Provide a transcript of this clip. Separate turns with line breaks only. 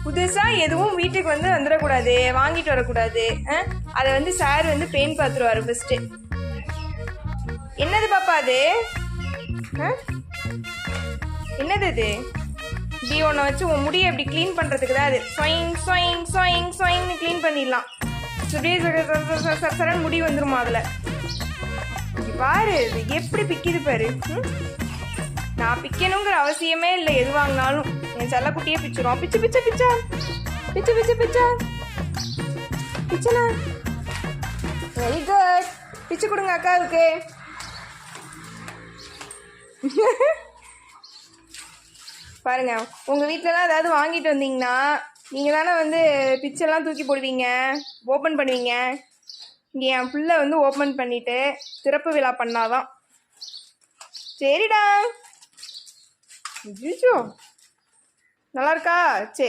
புதுசாக எதுவும் வீட்டுக்கு வந்து வந்துடக்கூடாது, வாங்கிட்டு வரக்கூடாது. அதை வந்து சார் வந்து பெயின் பார்த்துருவாரு ஃபஸ்ட்டு. என்னது பாப்பா அது? என்னது அது? இப்படி ஒன்று வச்சு உன் முடியை அப்படி க்ளீன் பண்ணுறதுக்கு தான் அது. ஸ்வைங் ஸ்வைங் ஸ்வைங் ஸ்வைங்னு க்ளீன் பண்ணிடலாம். அப்படியே சரன் முடி வந்துருமா அதில். பாரு இது எப்படி பிக்கிது பாரு. நான் பிக்கணுங்கிற அவசியமே இல்லை. எது வாங்கினாலும் என் செல்லக்குட்டியே பிச்சிரும். பிச்சு பிச்சை பிச்சா பிச்சு பிச்சு பிச்சா பிச்சனா. Very good. பிச்சு கொடுங்க அக்காவுக்கு. பாருங்க, உங்கள் வீட்டிலலாம் ஏதாவது வாங்கிட்டு வந்தீங்கன்னா நீங்கள் தானே வந்து பிச்செல்லாம் தூக்கி போடுவீங்க, ஓப்பன் பண்ணுவீங்க. இங்கே என் பிள்ளை வந்து ஓப்பன் பண்ணிவிட்டு திறப்பு விழா பண்ணாதான். சரிடா. ஐயோ, நல்லா இருக்கா? சரி.